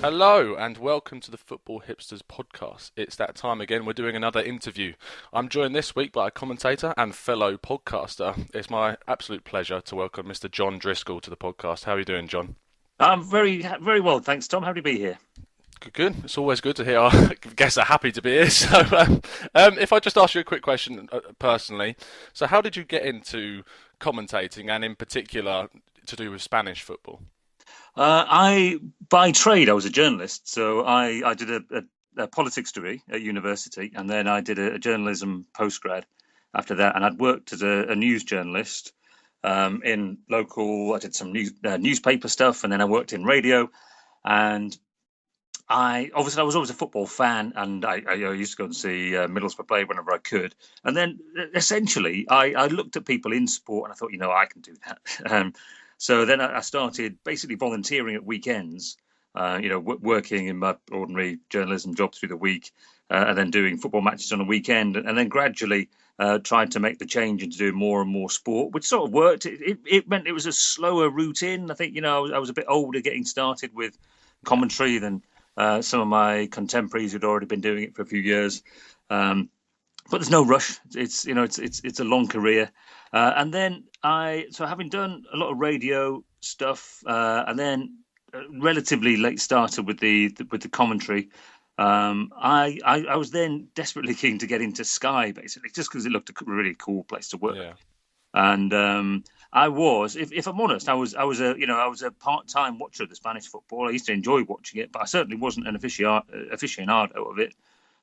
Hello and welcome to the Football Hipsters podcast. It's that time again. We're doing another interview. I'm joined this week by a commentator and fellow podcaster. It's my absolute pleasure to welcome Mr. Jon Driscoll to the podcast. How are you doing, John? I'm very well, thanks, Tom. Happy to be here. Good, good. It's always good to hear our guests are happy to be here. So, if I just ask you a quick question personally, so how did you get into commentating and in particular to do with Spanish football? By trade, I was a journalist, so I did a politics degree at university, and then I did a journalism postgrad after that, and I'd worked as a news journalist in local. I did some newspaper stuff, and then I worked in radio, and I was always a football fan, and I used to go and see Middlesbrough play whenever I could. And then essentially, I looked at people in sport, and I thought, I can do that. So then I started basically volunteering at weekends, working in my ordinary journalism job through the week, and then doing football matches on a weekend, and then gradually tried to make the change into doing more and more sport, which sort of worked. It meant it was a slower route in. I think, I was a bit older getting started with commentary than some of my contemporaries who'd already been doing it for a few years. But there's no rush. It's a long career, and then having done a lot of radio stuff, and then relatively late started with the commentary. I was then desperately keen to get into Sky, basically, just because it looked a really cool place to work. Yeah. And I was, if I'm honest, I was a part-time watcher of the Spanish football. I used to enjoy watching it, but I certainly wasn't an aficionado of it.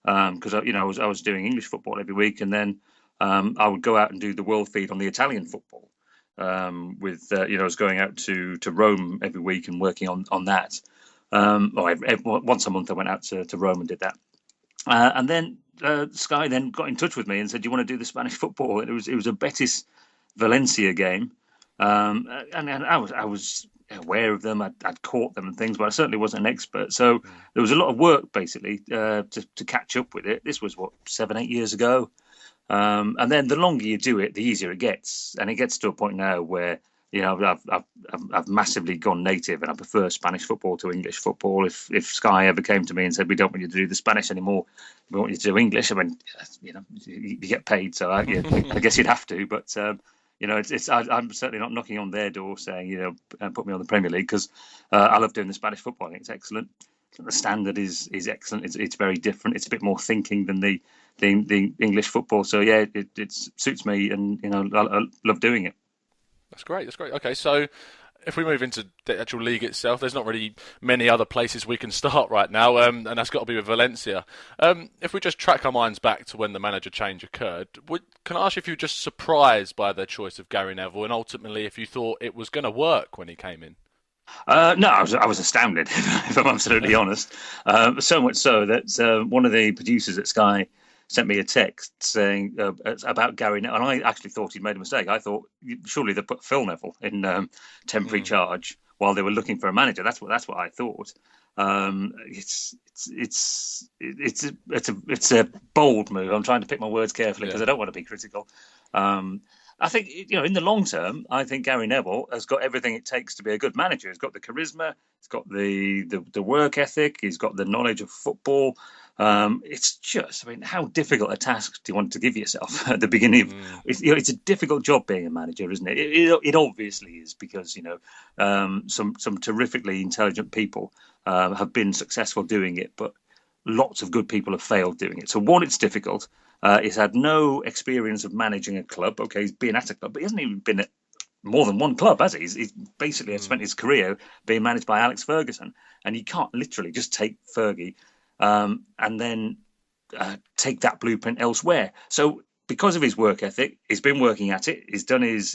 Because I was doing English football every week, and then I would go out and do the world feed on the Italian football. I was going out to Rome every week and working on that. Once a month I went out to Rome and did that. And then Sky then got in touch with me and said, "Do you want to do the Spanish football?" And it was a Betis Valencia game, and I was aware of them. I'd caught them and things, but I certainly wasn't an expert. So there was a lot of work basically to catch up with it. This was 7-8 years ago, and then the longer you do it, the easier it gets, and it gets to a point now where I've massively gone native, and I prefer Spanish football to English football. If Sky ever came to me and said, "We don't want you to do the Spanish anymore, we want you to do English," I mean, you get paid, so I guess you'd have to, but. I'm certainly not knocking on their door saying, put me on the Premier League, because I love doing the Spanish football. I think it's excellent. The standard is excellent. It's very different. It's a bit more thinking than the English football. So yeah, it suits me, and I love doing it. That's great. That's great. Okay, so if we move into the actual league itself, there's not really many other places we can start right now, and that's got to be with Valencia. If we just track our minds back to when the manager change occurred, can I ask you if you were just surprised by their choice of Gary Neville, and ultimately if you thought it was going to work when he came in? No, I was astounded, if I'm absolutely honest. So much so that one of the producers at Sky sent me a text saying about Gary Neville, and I actually thought he'd made a mistake. I thought surely they put Phil Neville in temporary charge while they were looking for a manager. That's what I thought. It's a bold move. I'm trying to pick my words carefully because I don't want to be critical. I think, in the long term, I think Gary Neville has got everything it takes to be a good manager. He's got the charisma, he's got the work ethic, he's got the knowledge of football. It's just, how difficult a task do you want to give yourself at the beginning of it's a difficult job being a manager, isn't it? It obviously is, because some terrifically intelligent people have been successful doing it, but lots of good people have failed doing it. So one, it's difficult. He's had no experience of managing a club. Okay, he's been at a club, but he hasn't even been at more than one club, has he? He's basically spent his career being managed by Alex Ferguson, and you can't literally just take Fergie and then take that blueprint elsewhere. So because of his work ethic, he's been working at it. He's done he's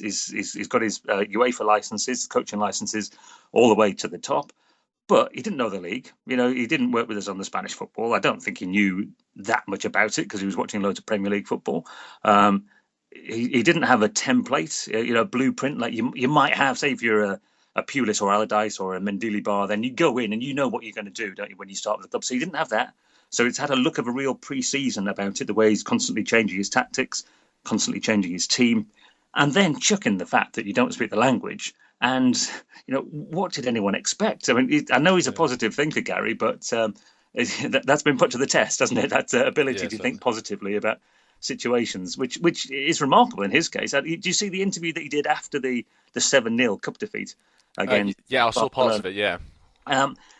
got his UEFA licenses, coaching licenses, all the way to the top. But he didn't know the league. He didn't work with us on the Spanish football. I don't think he knew that much about it because he was watching loads of Premier League football. He didn't have a template, blueprint like you might have. Say if you're a Pulis or Allardyce or a Mendilibar, then you go in and you know what you're going to do, don't you, when you start with the club? So he didn't have that. So it's had a look of a real pre-season about it, the way he's constantly changing his tactics, constantly changing his team. and then chucking the fact that you don't speak the language. And what did anyone expect? I mean, I know he's a positive thinker, Gary, but that's been put to the test, hasn't it? That ability Yeah, to certainly. think positively about situations, which is remarkable in his case. Do you see the interview that he did after the 7-0 cup defeat against Yeah, I saw parts Barcelona? of it. Yeah,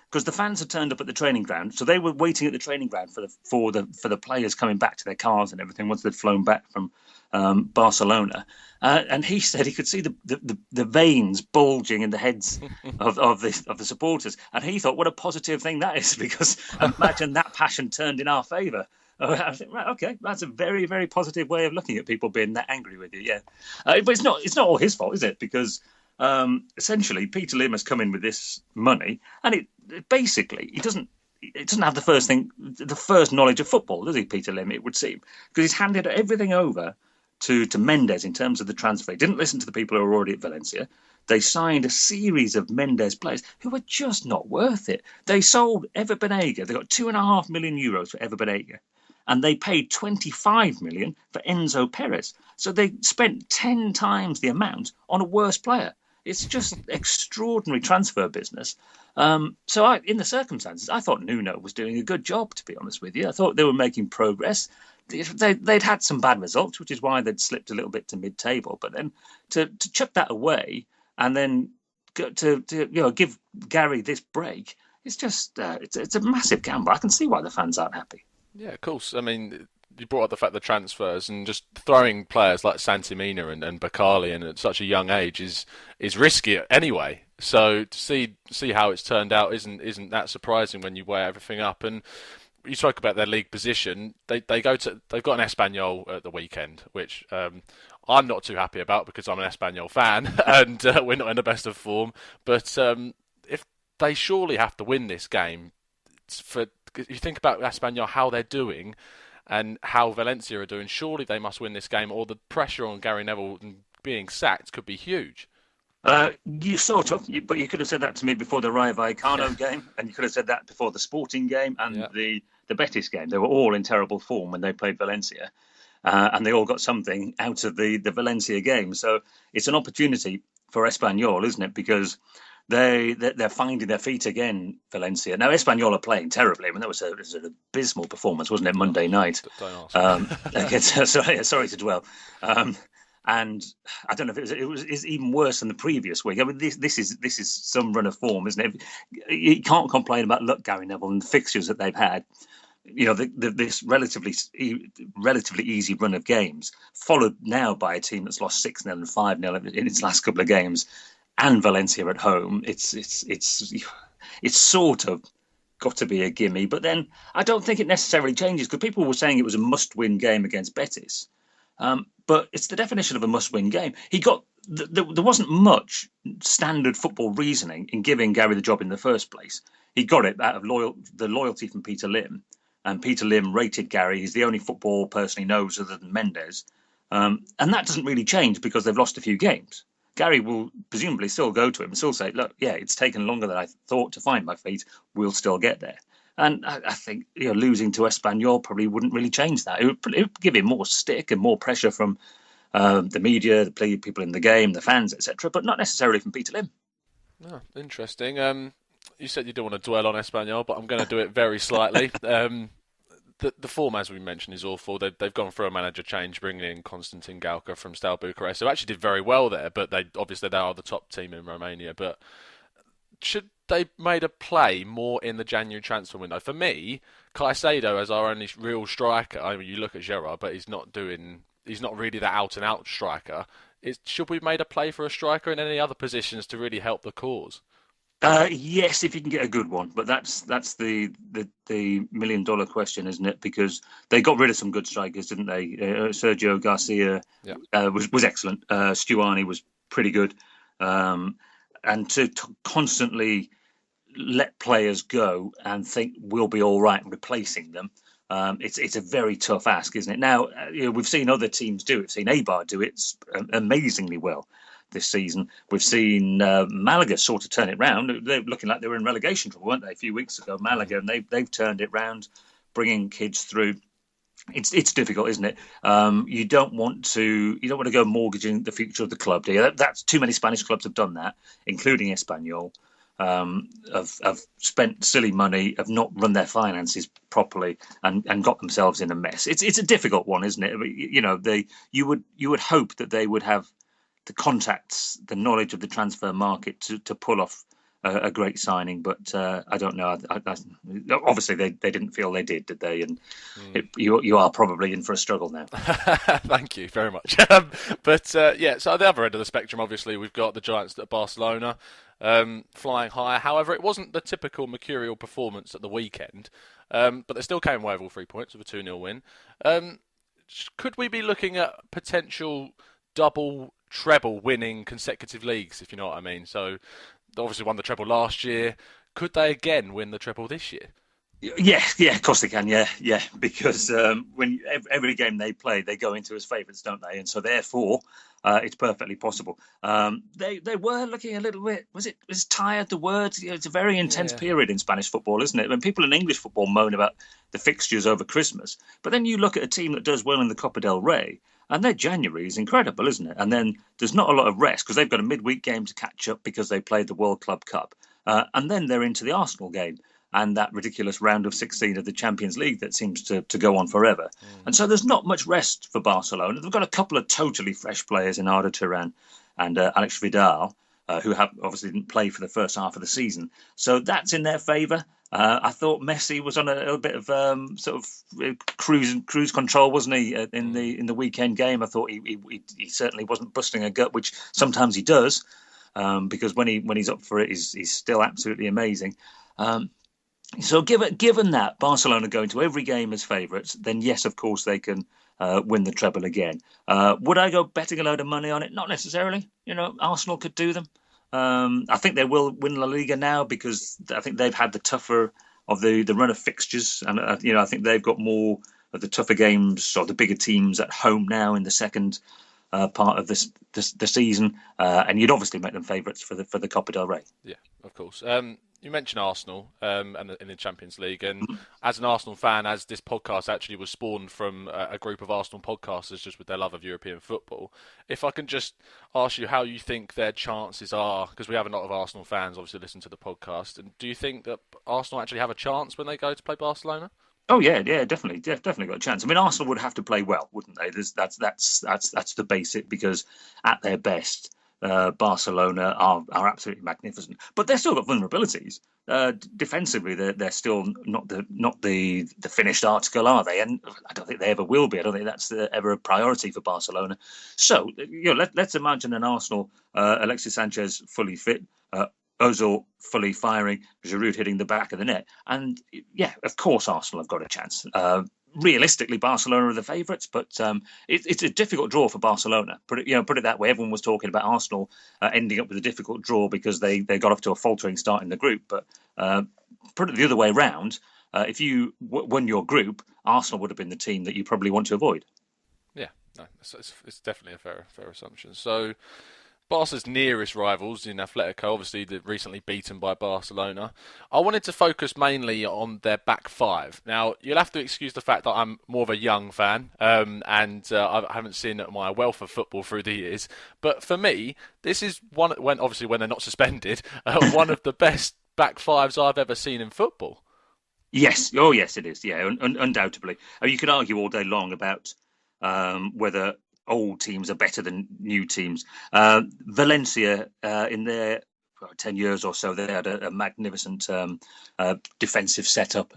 Because the fans had turned up at the training ground, so they were waiting at the training ground for the players coming back to their cars and everything once they'd flown back from Barcelona. And he said he could see the veins bulging in the heads of the supporters, and he thought, what a positive thing that is, because imagine that passion turned in our favour. I think, right, okay, that's a very, very positive way of looking at people being that angry with you. Yeah, but it's not all his fault, is it? Because essentially, Peter Lim has come in with this money, and it basically he doesn't have the first knowledge of football, does he, Peter Lim? It would seem, because he's handed everything over to Mendes in terms of the transfer. He didn't listen to the people who were already at Valencia. They signed a series of Mendes players who were just not worth it. They sold Ever Banega. They got €2.5 million for Ever Banega, and they paid 25 million for Enzo Perez. So they spent 10 times the amount on a worse player. It's just extraordinary transfer business. So in the circumstances, I thought Nuno was doing a good job, to be honest with you. I thought they were making progress. They'd had some bad results, which is why they'd slipped a little bit to mid-table. But then to chuck that away and then to give Gary this break, it's just it's a massive gamble. I can see why the fans aren't happy. yeah, of course. I mean, you brought up the fact the transfers and just throwing players like Santimina and Bakali in at such a young age is risky anyway. So to see how it's turned out isn't that surprising when you weigh everything up. And you spoke about their league position. They've got an Espanyol at the weekend, which I'm not too happy about because I'm an Espanyol fan and we're not in the best of form. But if they surely have to win this game, you think about Espanyol, how they're doing and how Valencia are doing. Surely they must win this game, or the pressure on Gary Neville being sacked could be huge. You sort of, but you could have said that to me before the Rayo Vallecano game, and you could have said that before the Sporting game and Yeah. the Betis game. They were all in terrible form when they played Valencia, and they all got something out of the Valencia game. So it's an opportunity for Espanyol, isn't it? Because they're finding their feet again, Valencia. Now, Espanyol are playing terribly. I mean, that was an abysmal performance, wasn't it, Oh, Monday night? don't ask. Sorry to dwell. And I don't know if it's even worse than the previous week. I mean, this is some run of form, isn't it? You can't complain about Gary Neville and the fixtures that they've had. This relatively easy run of games, followed now by a team that's lost 6-0 and 5-0 in its last couple of games, and Valencia at home. It's sort of got to be a gimme, but then I don't think it necessarily changes, because people were saying it was a must-win game against Betis. But it's the definition of a must-win game. There wasn't much standard football reasoning in giving Gary the job in the first place. He got it out of the loyalty from Peter Lim, and Peter Lim rated Gary. He's the only football person he knows other than Mendes, and that doesn't really change because they've lost a few games. Gary will presumably still go to him and still say, look, yeah, it's taken longer than I thought to find my feet. We'll still get there. And I think losing to Espanyol probably wouldn't really change that. It would give him more stick and more pressure from the media, the people in the game, the fans, etc., but not necessarily from Peter Lim. Oh, interesting. You said you don't want to dwell on Espanyol, but I'm going to do it very slightly. The form, as we mentioned, is awful. They've gone through a manager change, bringing in Constantin Galca from Steaua Bucharest, who actually did very well there, but they are the top team in Romania. But should they made a play more in the January transfer window? For me, Caicedo as our only real striker. I mean, you look at Gerrard, but he's not really that out and out striker. Should we have made a play for a striker in any other positions to really help the cause? Yes, if you can get a good one, but that's the $1 million question, isn't it? Because they got rid of some good strikers, didn't they? Sergio Garcia was excellent. Stuani was pretty good, and to constantly let players go and think we'll be all right replacing them. It's a very tough ask, isn't it? Now, we've seen other teams do it. We've seen Eibar do it amazingly well this season. We've seen Malaga sort of turn it round. They're looking like they were in relegation trouble, weren't they, a few weeks ago, Malaga, and they've turned it round, bringing kids through. It's difficult, isn't it? You don't want to go mortgaging the future of the club, do you? That's too many Spanish clubs have done that, including Espanyol. Have spent silly money, have not run their finances properly, and got themselves in a mess. It's a difficult one, isn't it? You know, you would hope that they would have the contacts, the knowledge of the transfer market to pull off a great signing, but I don't know. Obviously, they didn't feel they did they? And you are probably in for a struggle now. Thank you very much. But yeah, so at the other end of the spectrum, obviously, we've got the Giants at Barcelona flying higher. However, it wasn't the typical mercurial performance at the weekend, but they still came away with all 3 points with a 2-0 win. Could we be looking at potential double treble winning consecutive leagues, if you know what I mean? So they obviously won the treble last year. Could they again win the treble this year? Yeah, of course they can. Yeah, because when every game they play, they go into as favourites, don't they? And so therefore, it's perfectly possible. They were looking a little bit. Was tired? The word. It's a very intense period in Spanish football, isn't it? When people in English football moan about the fixtures over Christmas, but then you look at a team that does well in the Copa del Rey, and their January is incredible, isn't it? And then there's not a lot of rest because they've got a midweek game to catch up because they played the World Club Cup, and then they're into the Arsenal game and that ridiculous round of 16 of the Champions League that seems to go on forever. And so there's not much rest for Barcelona. They've got a couple of totally fresh players in Arda Turan and Alex Vidal, who obviously didn't play for the first half of the season. So that's in their favour. I thought Messi was on a little bit of sort of cruise control, wasn't he, in the weekend game? I thought he certainly wasn't busting a gut, which sometimes he does, because when he's up for it, he's still absolutely amazing. So given that Barcelona go into every game as favourites, then yes, of course, they can win the treble again. Would I go betting a load of money on it? Not necessarily. You know, Arsenal could do them. I think they will win La Liga now because I think they've had the tougher of the run of fixtures. And, I think they've got more of the tougher games or the bigger teams at home now in the second part of the season. And you'd obviously make them favourites for the Copa del Rey. Yeah, of course. You mentioned Arsenal and in the Champions League, and as an Arsenal fan, as this podcast actually was spawned from a group of Arsenal podcasters just with their love of European football, if I can just ask you how you think their chances are, because we have a lot of Arsenal fans obviously listen to the podcast, and do you think that Arsenal actually have a chance when they go to play Barcelona? Oh yeah, definitely got a chance. I mean, Arsenal would have to play well, wouldn't they? That's the basic, because at their best, Barcelona are absolutely magnificent, but they've still got vulnerabilities. Defensively, they're still not the finished article, are they? And I don't think they ever will be. I don't think that's ever a priority for Barcelona. So let's imagine an Arsenal, Alexis Sanchez fully fit, Ozil fully firing, Giroud hitting the back of the net, and yeah, of course Arsenal have got a chance. Realistically, Barcelona are the favourites, but it's a difficult draw for Barcelona. Put it that way. Everyone was talking about Arsenal ending up with a difficult draw because they got off to a faltering start in the group. But put it the other way round. If you won your group, Arsenal would have been the team that you probably want to avoid. Yeah, no, it's definitely a fair assumption. So Barca's nearest rivals in Atletico, obviously they're recently beaten by Barcelona. I wanted to focus mainly on their back five. Now, you'll have to excuse the fact that I'm more of a young fan, and I haven't seen my wealth of football through the years. But for me, this is when they're not suspended, one of the best back fives I've ever seen in football. Yes, oh yes, it is. Yeah, undoubtedly. I mean, you could argue all day long about whether old teams are better than new teams. Valencia, in their 10 years or so, they had a magnificent defensive setup.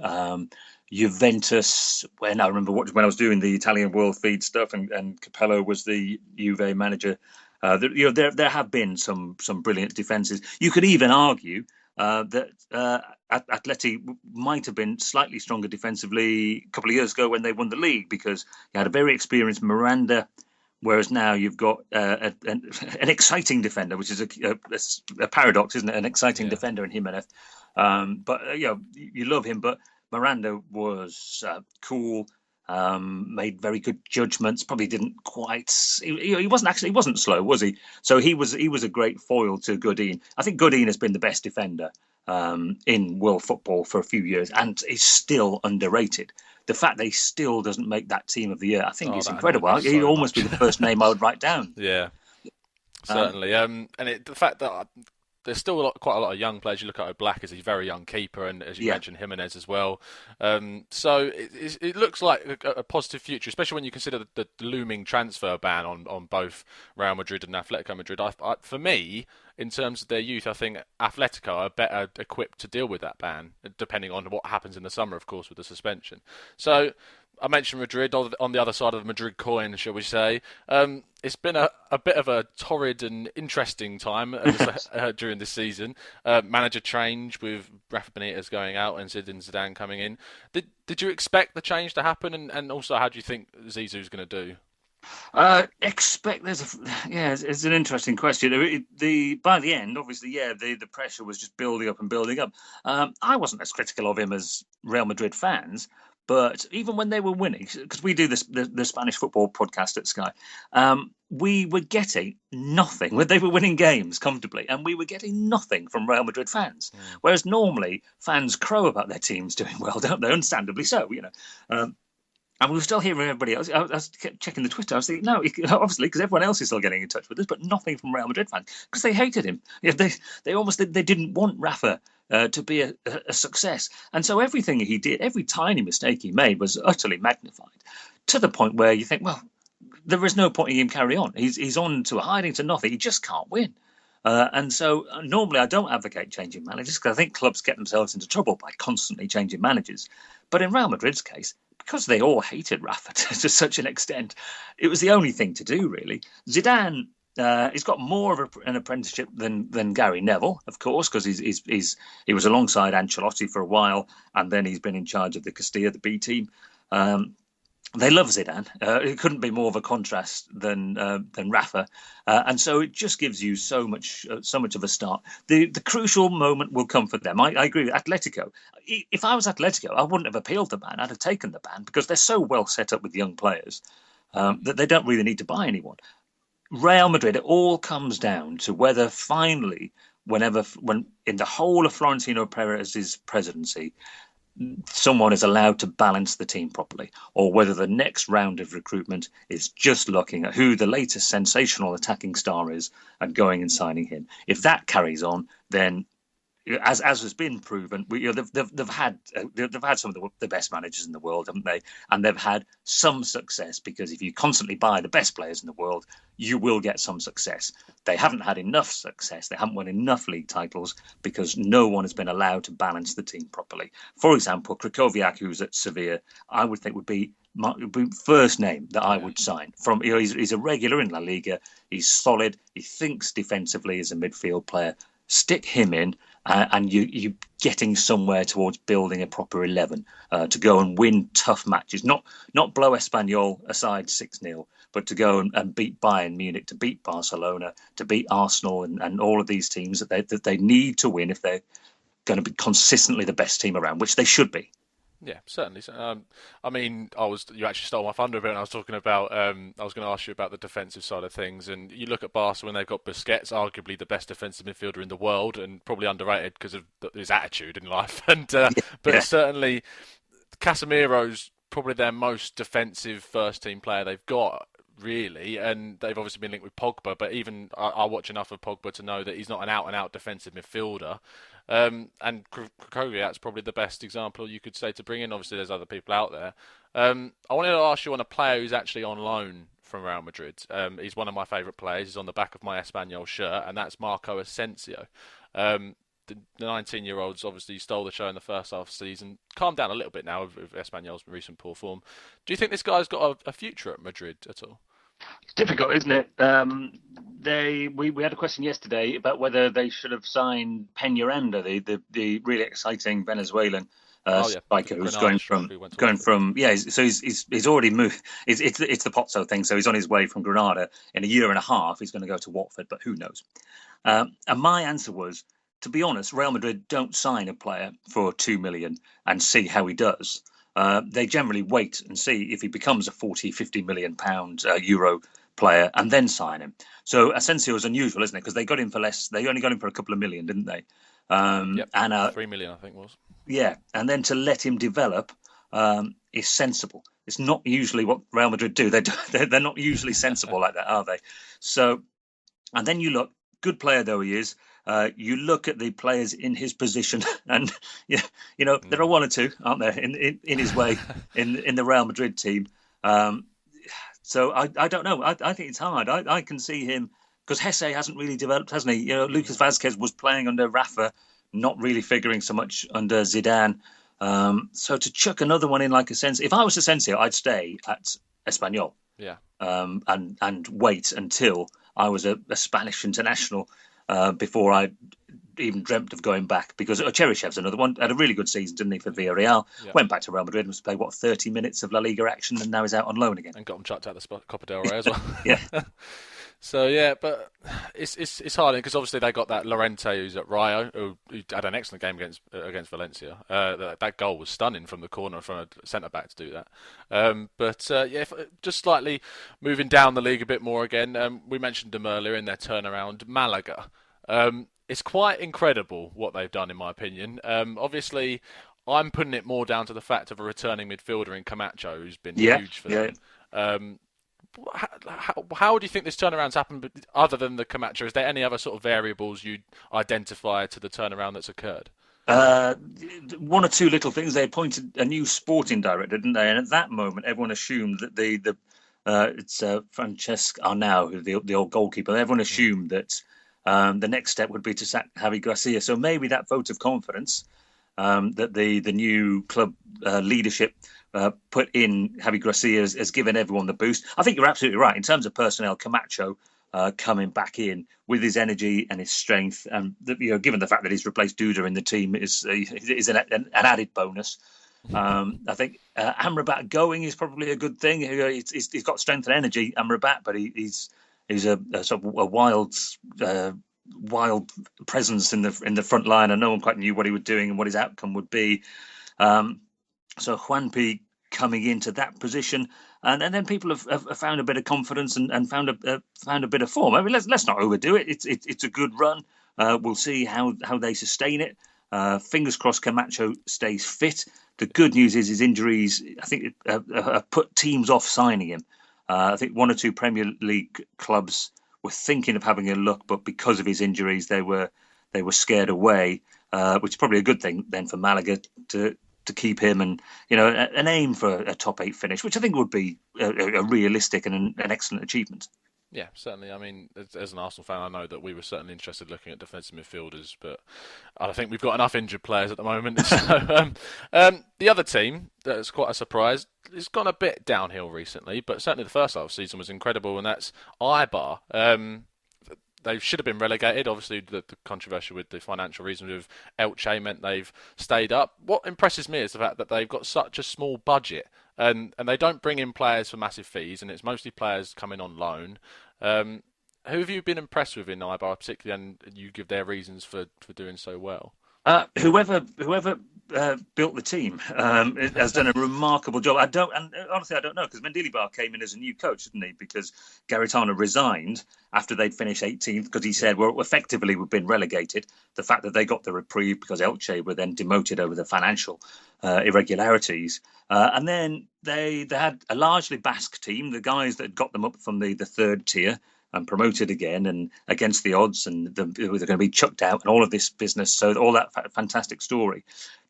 Juventus, when I remember when I was doing the Italian World Feed stuff, and Capello was the Juve manager, there have been some brilliant defences. You could even argue that Atleti might have been slightly stronger defensively a couple of years ago when they won the league, because you had a very experienced Miranda, whereas now you've got an exciting defender, which is a paradox, isn't it? An exciting defender in Jimenez. But you love him. But Miranda was cool, made very good judgments. Probably didn't quite. He wasn't slow, was he? So he was a great foil to Godin. I think Godin has been the best defender in world football for a few years, and is still underrated. the fact that he still doesn't make that team of the year, I think it's that incredible. annoyed me He'd so almost much. be the first name I would write down. Yeah, certainly. And the fact that there's still quite a lot of young players. You look at Oblak as a very young keeper, and as you mentioned, Jimenez as well. So it looks like a positive future, especially when you consider the looming transfer ban on both Real Madrid and Atletico Madrid. For me, in terms of their youth, I think Atletico are better equipped to deal with that ban, depending on what happens in the summer, of course, with the suspension. So I mentioned Madrid on the other side of the Madrid coin, shall we say. It's been a bit of a torrid and interesting time during this season. Manager change with Rafa Benitez going out and Zinedine Zidane coming in. Did you expect the change to happen? And also, how do you think Zizou's going to do? It's an interesting question. By the end, obviously, the pressure was just building up and building up. I wasn't as critical of him as Real Madrid fans, but even when they were winning, because we do the Spanish football podcast at Sky, we were getting nothing when they were winning games comfortably, and we were getting nothing from Real Madrid fans. Whereas normally fans crow about their teams doing well, don't they? Understandably so, and we were still hearing everybody else. I was checking the Twitter. I was thinking, no, obviously, because everyone else is still getting in touch with us, but nothing from Real Madrid fans because they hated him. They didn't want Rafa to be a success, and so everything he did, every tiny mistake he made, was utterly magnified to the point where you think, well, there is no point in him carry on. He's on to a hiding to nothing. He just can't win. And so normally I don't advocate changing managers because I think clubs get themselves into trouble by constantly changing managers. But in Real Madrid's case, because they all hated Rafa to such an extent, it was the only thing to do, really. Zidane, he's got more of an apprenticeship than Gary Neville, of course, because he was alongside Ancelotti for a while, and then he's been in charge of the Castilla, the B team. They love Zidane. It couldn't be more of a contrast than Rafa, and so it just gives you so much of a start. The crucial moment will come for them. I agree with Atletico. If I was Atletico, I wouldn't have appealed the ban. I'd have taken the ban because they're so well set up with young players that they don't really need to buy anyone. Real Madrid, it all comes down to whether finally, when in the whole of Florentino Perez's presidency, someone is allowed to balance the team properly, or whether the next round of recruitment is just looking at who the latest sensational attacking star is and going and signing him. If that carries on, then, as has been proven, they've had some of the best managers in the world, haven't they? And they've had some success because if you constantly buy the best players in the world, you will get some success. They haven't had enough success. They haven't won enough league titles because no one has been allowed to balance the team properly. For example, Krychowiak, who's at Sevilla, I would think would be first name that I would sign. He's a regular in La Liga. He's solid. He thinks defensively as a midfield player. Stick him in, and you're getting somewhere towards building a proper 11 to go and win tough matches. Not blow Espanyol aside 6-0, but to go and beat Bayern Munich, to beat Barcelona, to beat Arsenal, and all of these teams that they need to win if they're going to be consistently the best team around, which they should be. Yeah, certainly. You actually stole my thunder a bit when I was talking about. I was going to ask you about the defensive side of things, and you look at Barca when they've got Busquets, arguably the best defensive midfielder in the world, and probably underrated because of his attitude in life. But certainly, Casemiro's probably their most defensive first-team player they've got, really, and they've obviously been linked with Pogba, but even I watch enough of Pogba to know that he's not an out-and-out defensive midfielder. And Krychowiak's probably the best example you could say to bring in. Obviously, there's other people out there. I wanted to ask you on a player who's actually on loan from Real Madrid. He's one of my favourite players. He's on the back of my Espanyol shirt, and that's Marco Asensio. The 19-year-olds obviously stole the show in the first half of the season. Calmed down a little bit now with Espanyol's recent poor form. Do you think this guy's got a future at Madrid at all? It's difficult, isn't it? We had a question yesterday about whether they should have signed Peñaranda, the really exciting Venezuelan striker who's going from. So he's already moved. It's the Pozzo thing. So he's on his way from Granada. In a year and a half, he's going to go to Watford, but who knows? And my answer was, to be honest, Real Madrid don't sign a player for $2 million and see how he does. They generally wait and see if he becomes a 40-50 million pound euro player and then sign him. So Asensio is unusual, isn't it? Because they got him for less. They only got him for a couple of million, didn't they? And 3 million, I think was. Yeah, and then to let him develop is sensible. It's not usually what Real Madrid do. They're not usually sensible like that, are they? So, and then you look, good player though he is, you look at the players in his position, and there are one or two, aren't there, in his way in the Real Madrid team. So I don't know. I think it's hard. I can see him, because Hesse hasn't really developed, hasn't he? Lucas Vazquez was playing under Rafa, not really figuring so much under Zidane. So to chuck another one in like Asensio, if I was Asensio, I'd stay at Espanyol. Yeah. And wait until I was a Spanish international before I even dreamt of going back, because Cherishev's another one, had a really good season, didn't he, for Villarreal? Yeah. Went back to Real Madrid and was played 30 minutes of La Liga action, and now he's out on loan again. And got him chucked out the Copa del Rey as well. Yeah. So yeah, but it's hard, because obviously they got that Llorente who's at Rayo, who had an excellent game against Valencia. That goal was stunning from the corner, from a centre back to do that. Just slightly moving down the league a bit more again. We mentioned them earlier in their turnaround, Malaga. It's quite incredible what they've done, in my opinion. Obviously, I'm putting it more down to the fact of a returning midfielder in Camacho, who's been huge for them. How do you think this turnaround's happened, other than the Camacho? Is there any other sort of variables you'd identify to the turnaround that's occurred? One or two little things. They appointed a new sporting director, didn't they? And at that moment, everyone assumed that it's Francesc Arnau, the old goalkeeper. Everyone assumed that the next step would be to sack Javi Gracia. So maybe that vote of confidence that the new club leadership put in Javi Gracia has given everyone the boost. I think you're absolutely right. In terms of personnel, Camacho coming back in with his energy and his strength, and given the fact that he's replaced Duda in the team, is an added bonus. I think Amrabat going is probably a good thing. He's got strength and energy, Amrabat, but he's a sort of a wild presence in the front line, and no one quite knew what he was doing and what his outcome would be. So Juanpi coming into that position, and then people have found a bit of confidence and found a bit of form. I mean, let's not overdo it. It's a good run. We'll see how they sustain it. Fingers crossed Camacho stays fit. The good news is his injuries, I think, have put teams off signing him. I think one or two Premier League clubs were thinking of having a look, but because of his injuries, they were scared away, which is probably a good thing then for Malaga to keep him, and an aim for a top 8 finish, which I think would be a realistic and an excellent achievement. Yeah, certainly. I mean, as an Arsenal fan, I know that we were certainly interested looking at defensive midfielders, but I think we've got enough injured players at the moment. So, the other team that's quite a surprise, it's gone a bit downhill recently, but certainly the first half of the season was incredible, and that's Eibar. They should have been relegated. Obviously, the controversy with the financial reasons with Elche meant they've stayed up. What impresses me is the fact that they've got such a small budget, and they don't bring in players for massive fees, and it's mostly players coming on loan. Who have you been impressed with in Eibar, particularly, and you give their reasons for doing so well? Whoever built the team has done a remarkable job. Honestly, I don't know, because Mendilibar came in as a new coach, didn't he? Because Garitano resigned after they'd finished 18th, because he said, well, effectively we've been relegated. The fact that they got the reprieve because Elche were then demoted over the financial irregularities. And then they had a largely Basque team, the guys that got them up from the third tier and promoted again and against the odds, and they're going to be chucked out and all of this business. So all that fantastic story.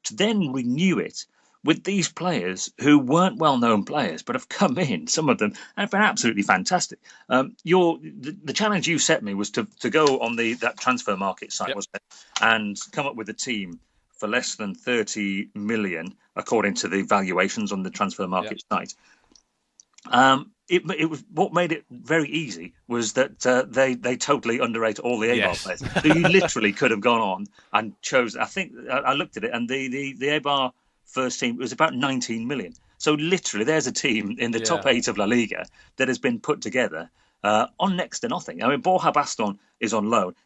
To then renew it with these players who weren't well-known players but have come in, some of them, and have been absolutely fantastic. The challenge you set me was to go on that transfer market site, wasn't it, and come up with a team for less than 30 million, according to the valuations on the transfer market site. It was what made it very easy was that they totally underrate all the Eibar players. So you literally could have gone on and chose. I think I looked at it, and the Eibar first team was about 19 million. So literally, there's a team in the top 8 of La Liga that has been put together on next to nothing. I mean, Borja Baston is on loan.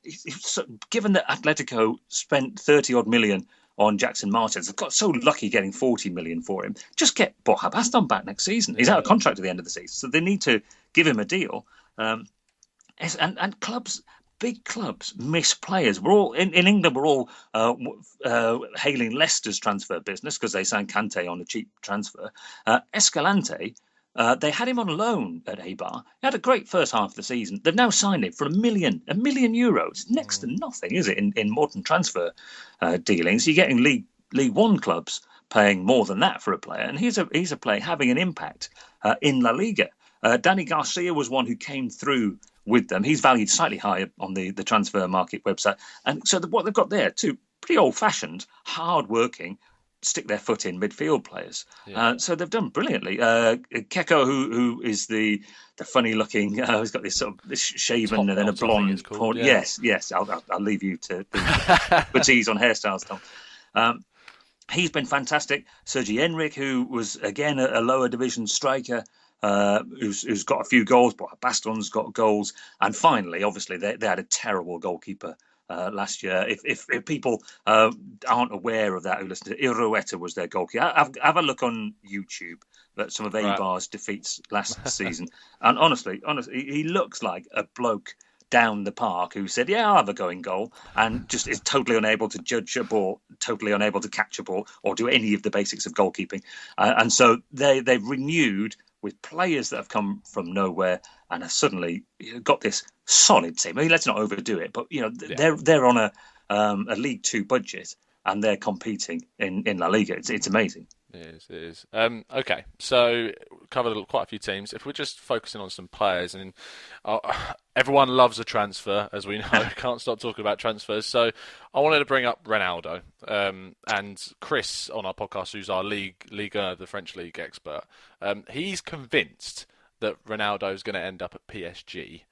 Given that Atletico spent 30 odd million on Jackson Martins, they've got so lucky getting 40 million for him. Just get Borja Baston back next season. He's out of contract at the end of the season, so they need to give him a deal. And clubs, big clubs miss players. We're all in England. We're all hailing Leicester's transfer business because they signed Kante on a cheap transfer. Escalante, they had him on loan at Eibar. He had a great first half of the season. They've now signed him for €1 million. €1 million. Next to nothing, is it? In modern transfer dealings, you're getting League One clubs paying more than that for a player, and he's a player having an impact in La Liga. Danny Garcia was one who came through with them. He's valued slightly higher on the transfer market website. And so what they've got there, two pretty old-fashioned, hard-working, stick their foot in midfield players. Yeah. So they've done brilliantly. Keko, who is the funny-looking, he's got this sort of this shaven and then a blonde. Called, yeah. Yes. I'll leave you to tease on hairstyles, Tom. He's been fantastic. Sergi Enric, who was, again, a lower division striker, who's got a few goals, but Baston's got goals. And finally, obviously, they had a terrible goalkeeper last year. If people aren't aware of that, who listen to Irueta was their goalkeeper. Have a look on YouTube at some of Eibar's defeats last season. And honestly, he looks like a bloke down the park who said, I'll have a go in goal, and just is totally unable to judge a ball, totally unable to catch a ball or do any of the basics of goalkeeping. And so they've renewed with players that have come from nowhere and have suddenly got this solid team. I mean, let's not overdo it, but they're on a League Two budget and they're competing in La Liga. It's amazing. It is. Okay, so covered quite a few teams. If we're just focusing on some players, and everyone loves a transfer, as we know. Can't stop talking about transfers. So I wanted to bring up Ronaldo. And Chris on our podcast, who's our Liga, the French league expert, he's convinced that Ronaldo is going to end up at PSG,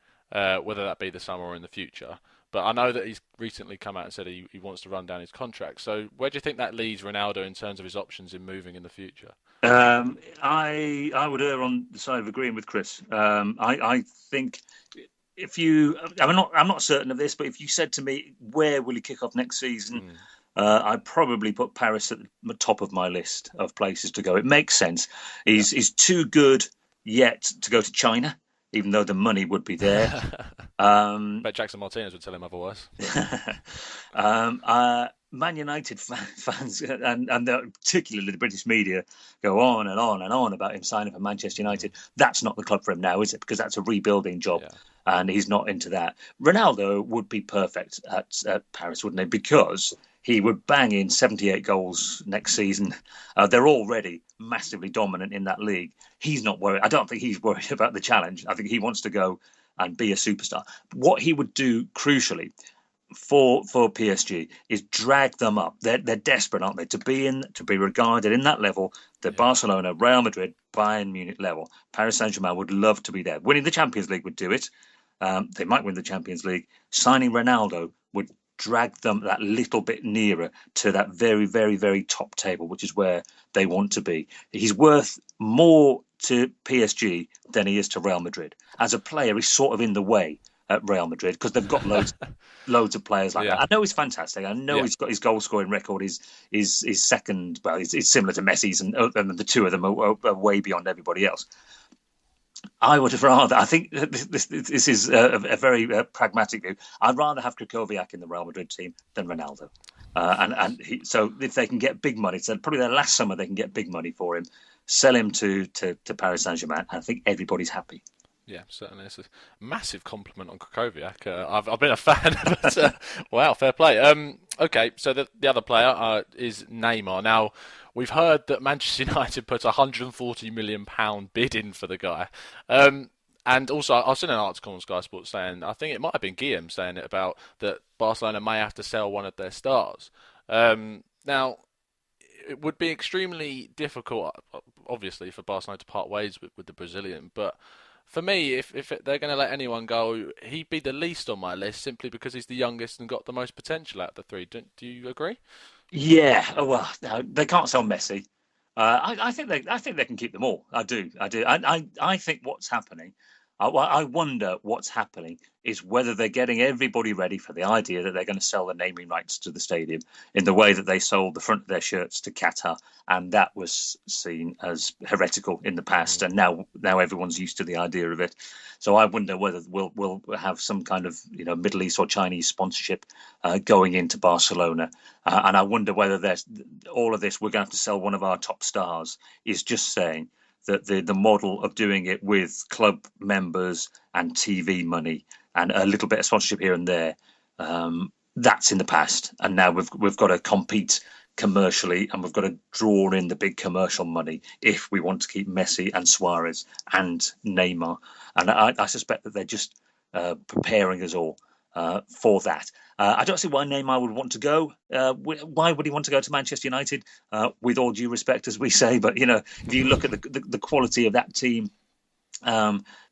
whether that be the summer or in the future. But I know that he's recently come out and said he wants to run down his contract. So where do you think that leaves Ronaldo in terms of his options in moving in the future? I would err on the side of agreeing with Chris. I think I'm not certain of this, but if you said to me, where will he kick off next season? I'd probably put Paris at the top of my list of places to go. It makes sense. He's too good yet to go to China, even though the money would be there. Bet Jackson Martinez would tell him otherwise. Man United fans, and particularly the British media, go on and on and on about him signing for Manchester United. That's not the club for him now, is it? Because that's a rebuilding job, and he's not into that. Ronaldo would be perfect at Paris, wouldn't he? Because he would bang in 78 goals next season. They're already massively dominant in that league. He's not worried. I don't think he's worried about the challenge. I think he wants to go and be a superstar. What he would do, crucially, for PSG is drag them up. They're desperate, aren't they, to be regarded in that level, the Barcelona, Real Madrid, Bayern Munich level. Paris Saint-Germain would love to be there. Winning the Champions League would do it. They might win the Champions League. Signing Ronaldo would drag them that little bit nearer to that very, very, very top table, which is where they want to be. He's worth more to PSG than he is to Real Madrid. As a player, he's sort of in the way at Real Madrid because they've got loads of players like that. I know he's fantastic. I know he's got his goal scoring record is second. Well, it's similar to Messi's, and the two of them are way beyond everybody else. I would have rather. I think this is a very pragmatic view. I'd rather have Krychowiak in the Real Madrid team than Ronaldo. So if they can get big money, so probably their last summer they can get big money for him, sell him to Paris Saint-Germain. I think everybody's happy. Yeah, certainly. It's a massive compliment on Krychowiak. I've been a fan, but wow, fair play. Okay, so the other player is Neymar. Now, we've heard that Manchester United put a £140 million bid in for the guy. And also, I've seen an article on Sky Sports saying, I think it might have been Guillem saying it about that Barcelona may have to sell one of their stars. Now, it would be extremely difficult, obviously, for Barcelona to part ways with the Brazilian, but for me, if they're going to let anyone go, he'd be the least on my list simply because he's the youngest and got the most potential out of the three. Do you agree? Yeah. Well, no, they can't sell Messi. I think they can keep them all. I do. I think what's happening, I wonder what's happening is whether they're getting everybody ready for the idea that they're going to sell the naming rights to the stadium in the way that they sold the front of their shirts to Qatar, and that was seen as heretical in the past, and now everyone's used to the idea of it. So I wonder whether we'll have some kind of Middle East or Chinese sponsorship going into Barcelona, and I wonder whether there's all of this. We're going to have to sell one of our top stars is just saying that the model of doing it with club members and TV money and a little bit of sponsorship here and there, that's in the past. And now we've got to compete commercially, and we've got to draw in the big commercial money if we want to keep Messi and Suarez and Neymar. And I suspect that they're just preparing us all for that. I don't see why Neymar would want to go. Why would he want to go to Manchester United? With all due respect, as we say, but if you look at the quality of that team,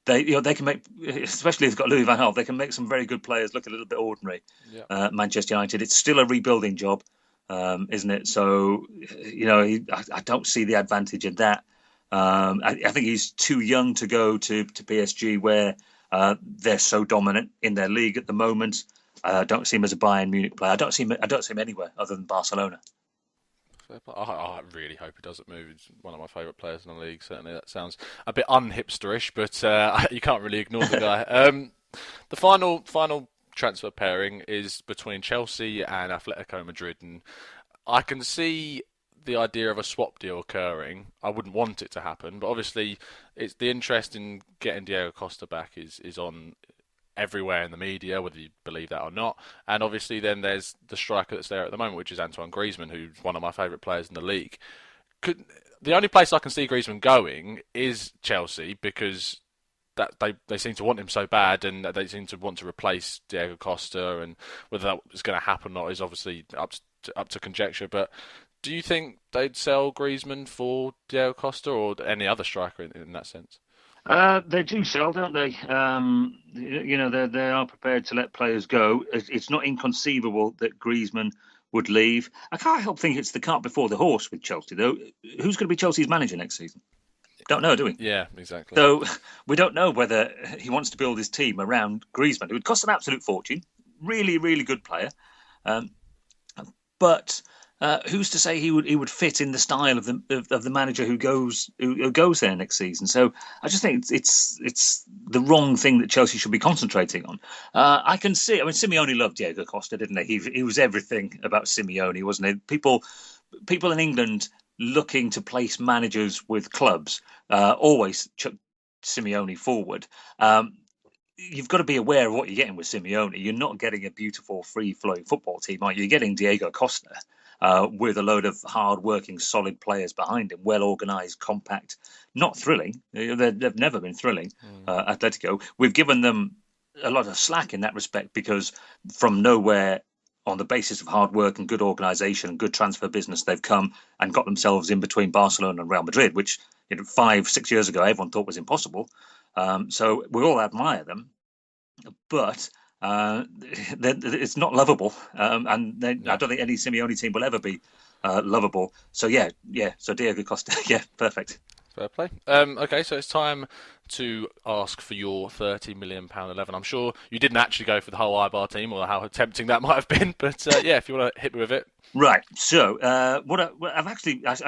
they can make, especially if they've got Louis van Gaal, they can make some very good players look a little bit ordinary. Yeah. Manchester United, it's still a rebuilding job, isn't it? So I don't see the advantage in that. I think he's too young to go to PSG, where they're so dominant in their league at the moment. I don't see him as a Bayern Munich player. I don't see him anywhere other than Barcelona. I really hope he doesn't move. He's one of my favourite players in the league. Certainly, that sounds a bit unhipsterish, but you can't really ignore the guy. The final transfer pairing is between Chelsea and Atletico Madrid, and I can see the idea of a swap deal occurring. I wouldn't want it to happen, but obviously, it's the interest in getting Diego Costa back is on everywhere in the media, whether you believe that or not. And obviously then there's the striker that's there at the moment, which is Antoine Griezmann, who's one of my favourite players in the league. The only place I can see Griezmann going is Chelsea, because that they seem to want him so bad, and they seem to want to replace Diego Costa, and whether that is going to happen or not is obviously up to conjecture. But do you think they'd sell Griezmann for Diego Costa or any other striker in that sense? They do sell, don't they? They are prepared to let players go. It's not inconceivable that Griezmann would leave. I can't help thinking it's the cart before the horse with Chelsea, though. Who's going to be Chelsea's manager next season? Don't know, do we? Yeah, exactly. So we don't know whether he wants to build his team around Griezmann. It would cost an absolute fortune. Really, really good player. But who's to say he would fit in the style of the manager who goes there next season? So I just think it's the wrong thing that Chelsea should be concentrating on. I can see. I mean, Simeone loved Diego Costa, didn't he? He was everything about Simeone, wasn't he? People in England looking to place managers with clubs always chuck Simeone forward. You've got to be aware of what you're getting with Simeone. You're not getting a beautiful, free-flowing football team, are you? You're getting Diego Costa. With a load of hard-working, solid players behind him, well-organised, compact, not thrilling. They've never been thrilling, Atletico. We've given them a lot of slack in that respect, because from nowhere, on the basis of hard work and good organisation and good transfer business, they've come and got themselves in between Barcelona and Real Madrid, which 5-6 years ago everyone thought was impossible. So we all admire them, but it's not lovable, and I don't think any Simeone team will ever be lovable. So yeah. So Diego Costa, yeah, perfect. Fair play. Okay, so it's time to ask for your £30 million 11. I'm sure you didn't actually go for the whole Ibar team, or how tempting that might have been, but yeah, if you want to hit me with it. Right. So I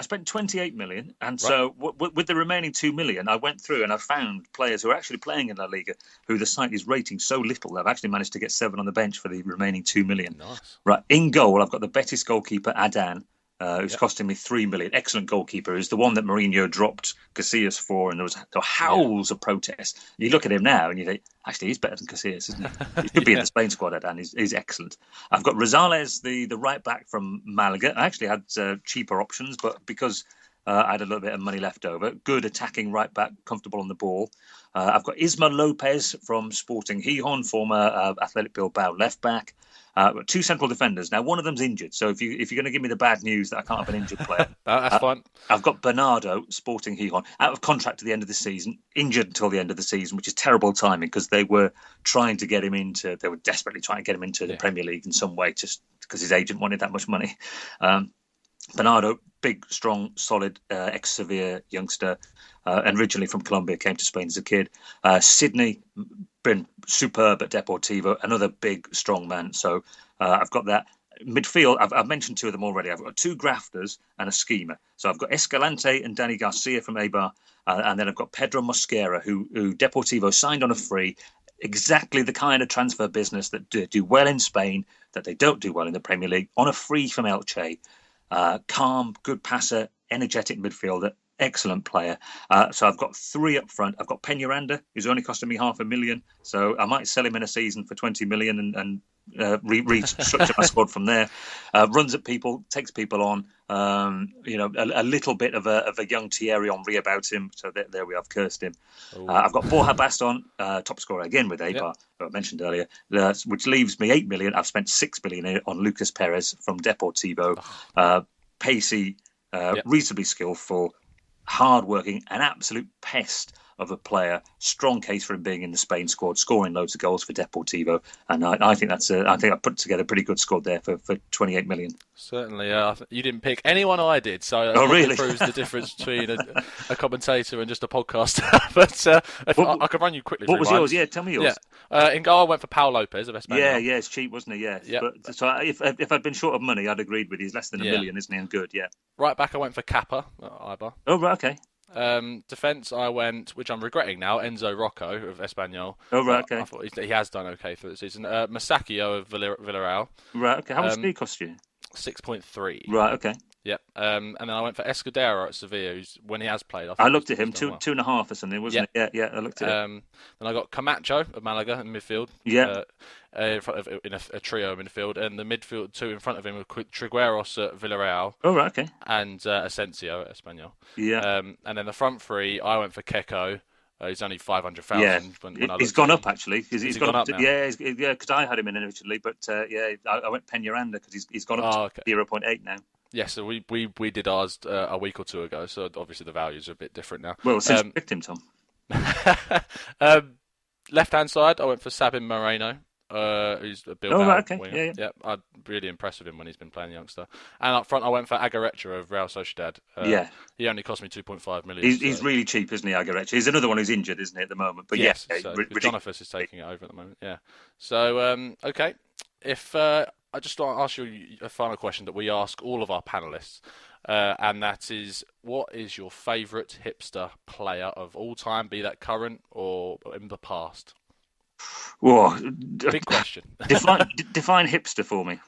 spent 28 million, and so with the remaining 2 million, I went through and I found players who are actually playing in La Liga, who the site is rating so little that I've actually managed to get 7 on the bench for the remaining 2 million. Nice. Right. In goal, I've got the Betis goalkeeper Adan, who's costing me 3 million. Excellent goalkeeper. Is the one that Mourinho dropped Casillas for, and there were howls of protest. You look at him now and you think, actually, he's better than Casillas, isn't he? He should be in the Spain squad, Adan. He's excellent. I've got Rosales, the right back from Malaga. I actually had cheaper options, but because I had a little bit of money left over, good attacking right back, comfortable on the ball. I've got Isma Lopez from Sporting Gijón, former Athletic Bilbao left back. I've got 2 central defenders. Now, one of them's injured, so if you're going to give me the bad news that I can't have an injured player, that's fine. I've got Bernardo, Sporting Gijón, out of contract at the end of the season, injured until the end of the season, which is terrible timing, because they were desperately trying to get him into the Premier League in some way, just because his agent wanted that much money. Bernardo, big, strong, solid, ex-Sevilla youngster, and originally from Colombia, came to Spain as a kid. Sydney, been superb at Deportivo, another big, strong man. So I've got that. Midfield, I've mentioned two of them already. I've got two grafters and a schemer. So I've got Escalante and Danny Garcia from Eibar, and then I've got Pedro Mosquera, who Deportivo signed on a free. Exactly the kind of transfer business that do well in Spain, that they don't do well in the Premier League, on a free from Elche. Calm, good passer, energetic midfielder, excellent player. So I've got three up front. I've got Peñaranda, who's only costing me $500,000. So I might sell him in a season for 20 million and restructure my squad from there. Runs at people, takes people on. A little bit of a young Thierry Henry about him. So there we have cursed him. I've got Borja Baston, top scorer again with Eibar, who I mentioned earlier, which leaves me 8 million. I've spent 6 million on Lucas Perez from Deportivo. Pacey, reasonably skillful, hard-working, an absolute pest of a player. Strong case for him being in the Spain squad, scoring loads of goals for Deportivo, and I think I put together a pretty good squad there for 28 million. Certainly, you didn't pick anyone I did, so really? It proves the difference between a commentator and just a podcaster. But I can run you quickly. What was yours? Yeah, tell me yours. Yeah. In goal, I went for Pau Lopez of Espanyol. Yeah, it's cheap, wasn't he? Yeah. But, so if I'd been short of money, I'd agreed with you. He's less than $1 million, isn't he? And good, yeah. Right back, I went for Kappa at Eibar. Oh, right, okay. Defence, I went, which I'm regretting now, Enzo Rocco of Espanyol. Oh, right, okay. I thought he has done okay for the season. Masaccio of Villarreal. Right, okay. How much did he cost you? 6.3. Right, okay. Yep. And then I went for Escudero at Sevilla, when he has played. I looked at him, two and a half or something, wasn't it? Yeah, I looked at him. Then I got Camacho of Malaga in midfield. Yeah. In a trio in midfield, and the midfield two in front of him were Trigueros at Villarreal. Oh, right, okay. And Asensio at Espanyol. Yeah. And then the front three, I went for Keko. He's only 500,000. Yeah, he's gone up actually. He's gone up. Now? Yeah, because I had him in originally, but I went Peñaranda because he's gone up to 0.8 now. Yeah, so we did ours a week or two ago, so obviously the values are a bit different now. Well, since you picked him, Tom. Left-hand side, I went for Sabin Moreno, who's a Bilbao winger. Yeah, I'm really impressed with him when he's been playing youngster. And up front, I went for Agarecha of Real Sociedad. He only cost me 2.5 million. He's really cheap, isn't he, Agarecha? He's another one who's injured, isn't he, at the moment? But yes, Jonathan is taking it over at the moment. Yeah. So okay, if I just want to ask you a final question that we ask all of our panelists, and that is, what is your favourite hipster player of all time, be that current or in the past? Whoa, big question. Define hipster for me.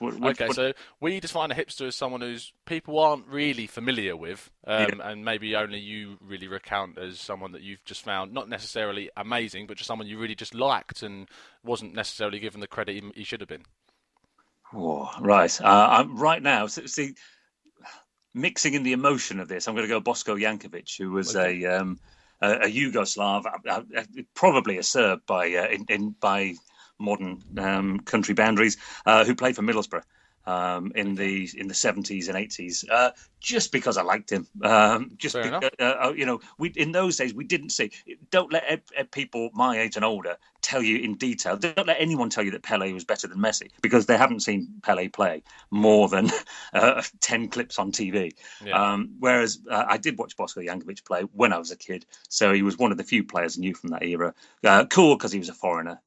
So we define a hipster as someone who's people aren't really familiar with, and maybe only you really recount as someone that you've just found not necessarily amazing, but just someone you really just liked and wasn't necessarily given the credit he should have been. Oh, right. I'm right now. See, mixing in the emotion of this, I'm going to go Bosko Jankovic, who was a Yugoslav, probably a Serb by modern country boundaries, who played for Middlesbrough in the 70s and 80s, just because I liked him. In those days we didn't see. Don't let people my age and older tell you in detail. Don't let anyone tell you that Pele was better than Messi, because they haven't seen Pele play more than 10 clips on TV. Yeah. Whereas I did watch Bosko Jankovic play when I was a kid, so he was one of the few players I knew from that era. Cool because he was a foreigner.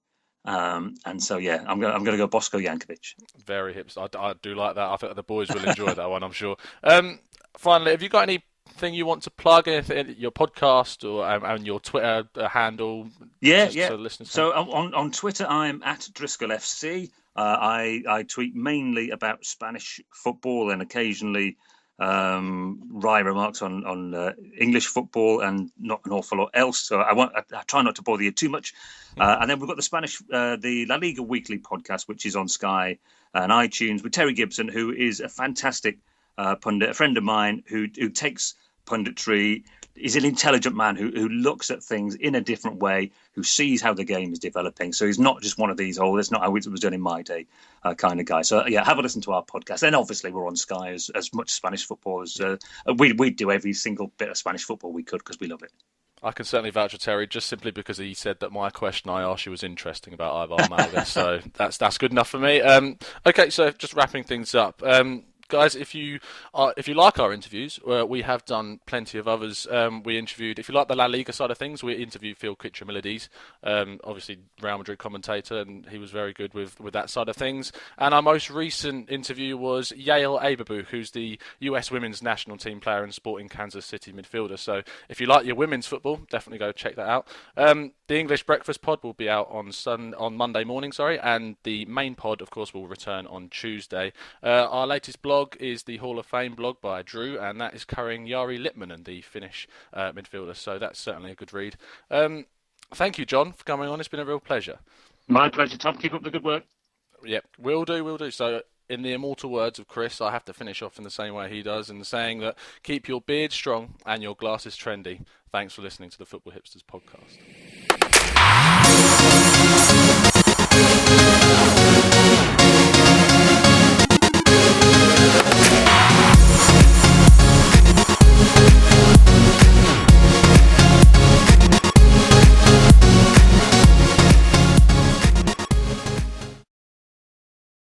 And so, I'm going to go Bosko Jankovic. Very hipster. I do like that. I think the boys will enjoy that one, I'm sure. Finally, have you got anything you want to plug? Anything, your podcast and your Twitter handle? So on Twitter, I'm at Driscoll FC. I tweet mainly about Spanish football and occasionally wry remarks on English football and not an awful lot else. So I try not to bother you too much. And then we've got the La Liga Weekly podcast, which is on Sky and iTunes, with Terry Gibson, who is a fantastic pundit, a friend of mine who takes punditry. He's an intelligent man who looks at things in a different way, who sees how the game is developing. So he's not just one of these, that's not how it was done in my day kind of guy. So, have a listen to our podcast. And obviously we're on Sky as much Spanish football as we do every single bit of Spanish football we could, because we love it. I can certainly vouch for Terry, just simply because he said that my question I asked you was interesting about Eibar Malaga. So that's good enough for me. Okay, so just wrapping things up. Guys, if you like our interviews, we have done plenty of others. We interviewed, if you like the La Liga side of things, we interviewed Phil Kitchemilides, obviously Real Madrid commentator, and he was very good with that side of things. And our most recent interview was Yael Abebu, who's the US Women's National Team player and Sporting Kansas City midfielder. So if you like your women's football, definitely go check that out. The English Breakfast Pod will be out on Monday morning, and the main pod, of course, will return on Tuesday. Our latest blog is the Hall of Fame blog by Drew, and that is covering Jari Litmanen, the Finnish midfielder. So that's certainly a good read. Thank you, John, for coming on. It's been a real pleasure. My pleasure, Tom. Keep up the good work. Yep, will do. So, in the immortal words of Chris, I have to finish off in the same way he does, in saying that keep your beard strong and your glasses trendy. Thanks for listening to the Football Hipsters podcast.